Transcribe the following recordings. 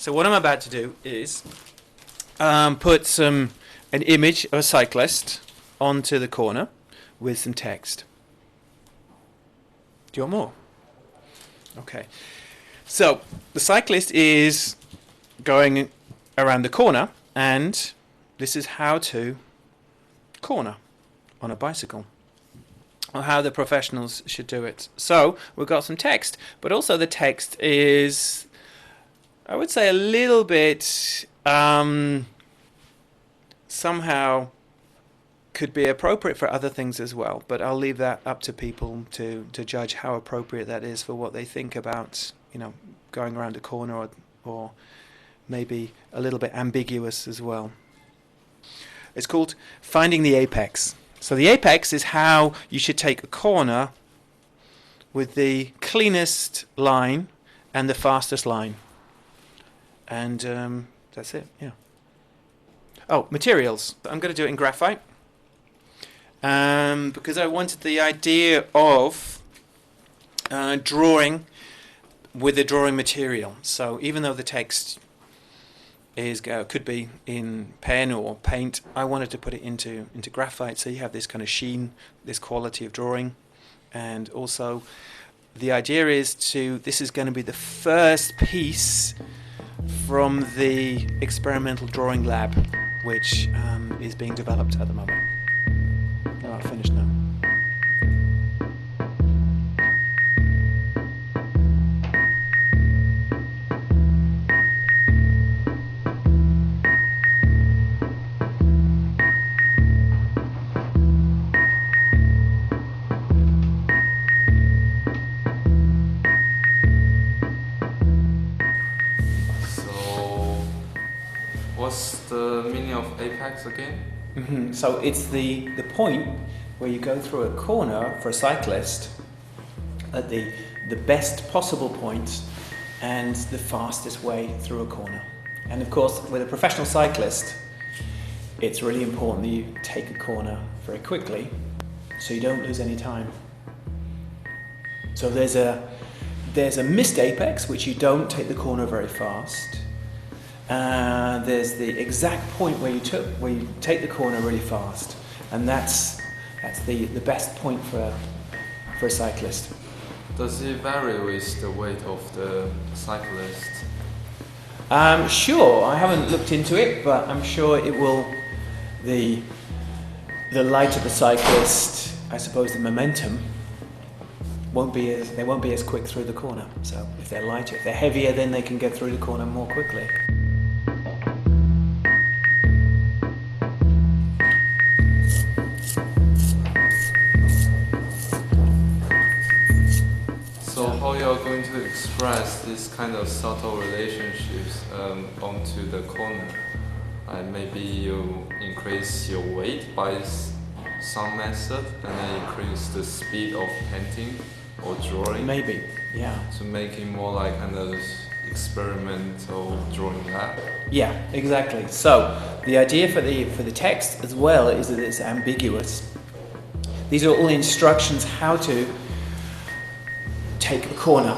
So what I'm about to do is put an image of a cyclist onto the corner with some text. Do you want more? Okay. So the cyclist is going around the corner, and this is how to corner on a bicycle, or how the professionals should do it. So we've got some text, but also the text is, I would say, a little bit somehow could be appropriate for other things as well, but I'll leave that up to people to judge how appropriate that is for what they think about, going around a corner, or maybe a little bit ambiguous as well. It's called Finding the Apex. So the apex is how you should take a corner with the cleanest line and the fastest line. And that's it, yeah. Oh, materials. I'm going to do it in graphite. Because I wanted the idea of drawing with the drawing material. So even though the text could be in pen or paint, I wanted to put it into graphite, so you have this kind of sheen, this quality of drawing. And also the idea is this is going to be the first piece from the experimental drawing lab, which is being developed at the moment. No, I'll finish now. What's the meaning of apex again? Mm-hmm. So it's the point where you go through a corner for a cyclist at the best possible point and the fastest way through a corner. And of course, with a professional cyclist, it's really important that you take a corner very quickly so you don't lose any time. So there's a missed apex, which you don't take the corner very fast. There's the exact point where you take the corner really fast, and that's the best point for a cyclist. Does it vary with the weight of the cyclist? Sure, I haven't looked into it, but I'm sure it will. The lighter the cyclist, I suppose the momentum they won't be as quick through the corner. So if they're lighter, if they're heavier, then they can get through the corner more quickly. So how you are going to express this kind of subtle relationships onto the corner? Maybe you increase your weight by some method, and then increase the speed of painting or drawing. Maybe, yeah. To make it more like kind of experimental drawing lab. Yeah, exactly. So the idea for the text as well is that it's ambiguous. These are all instructions how to take a corner,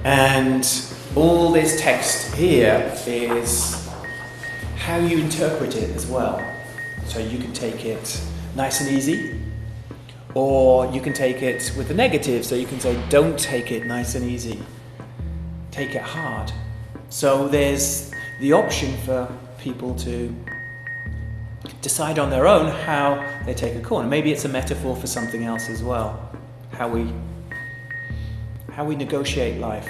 and all this text here is how you interpret it as well. So you can take it nice and easy, or you can take it with the negative, so you can say don't take it nice and easy, take it hard. So there's the option for people to decide on their own how they take a corner. Maybe it's a metaphor for something else as well, how we negotiate life.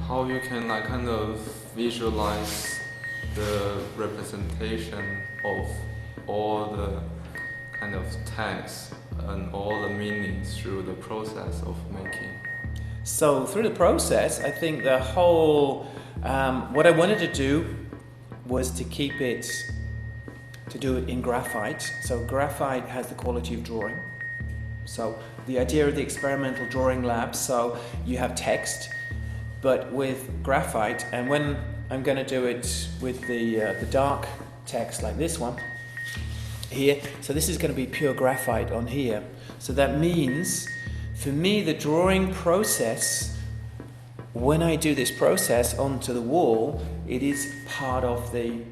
How you can kind of visualize the representation of all the kind of tags and all the meanings through the process of making. So through the process, I think the whole, what I wanted to do was to do it in graphite. So graphite has the quality of drawing. So the idea of the experimental drawing lab, so you have text, but with graphite, and when I'm going to do it with the dark text like this one, here. So this is going to be pure graphite on here. So that means, for me, the drawing process, when I do this process onto the wall, it is part of the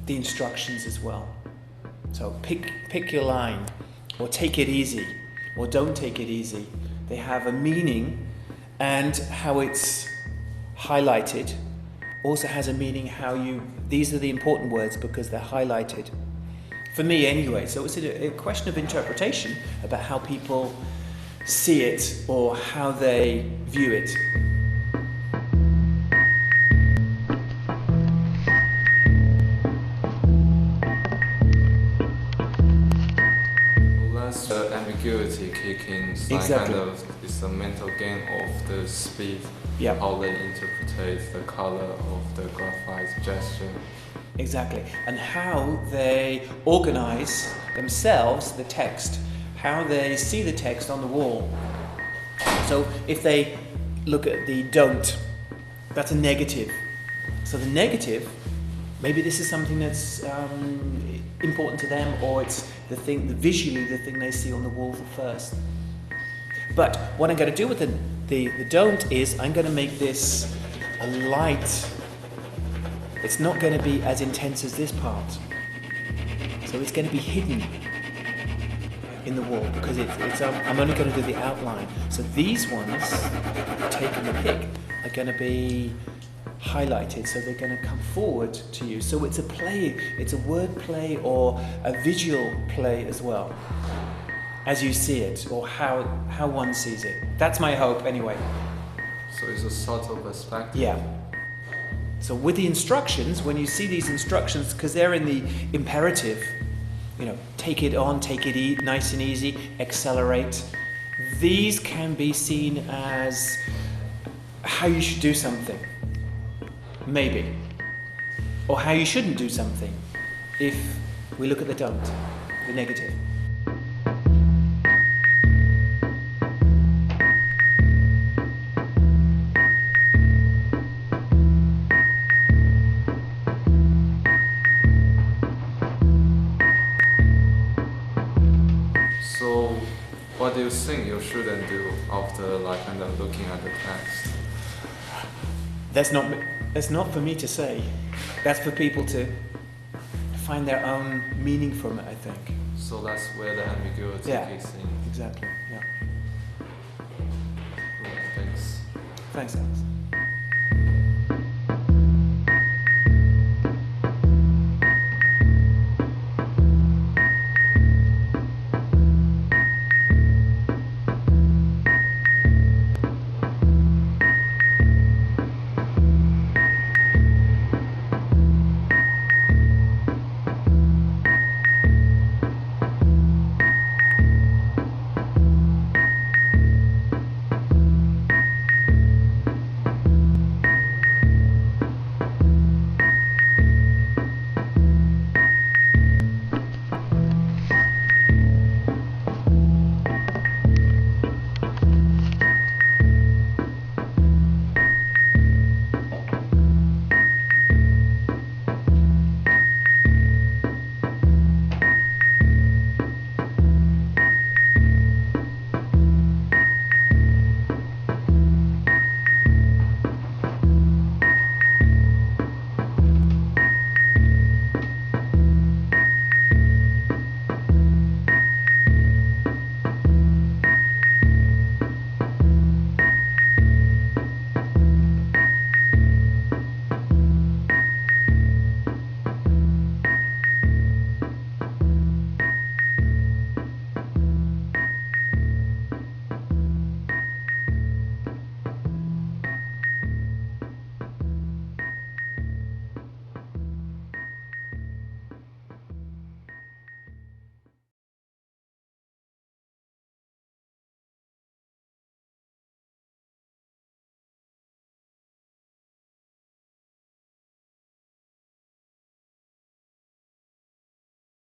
instructions as well. So pick your line, or take it easy, or don't take it easy. They have a meaning, and how it's highlighted also has a meaning. These are the important words because they're highlighted. For me anyway, so it's a question of interpretation about how people see it or how they view it. Ambiguity kicking, Exactly. It's a mental game of the speed, Yeah. how they interpret the color of the graphite gesture. Exactly, and how they organize themselves, the text, how they see the text on the wall. So if they look at the don't, that's a negative. So the negative, maybe this is something that's important to them, or it's visually the thing they see on the wall first. But what I'm going to do with the don't is I'm going to make this a light. It's not going to be as intense as this part. So it's going to be hidden in the wall because I'm only going to do the outline. So these ones, taking the pick, are going to be highlighted, so they're going to come forward to you. So it's a play, it's a word play or a visual play as well, as you see it, or how one sees it. That's my hope anyway. So it's a subtle perspective. Yeah. So with the instructions, when you see these instructions, because they're in the imperative, take it on, take it nice and easy, accelerate. These can be seen as how you should do something. Maybe. Or how you shouldn't do something if we look at the don't, the negative. So what do you think you shouldn't do after looking at the text? That's not for me to say. That's for people to find their own meaning from it, I think. So that's where the ambiguity kicks in. Exactly. Yeah. Thanks. Thanks, Alex.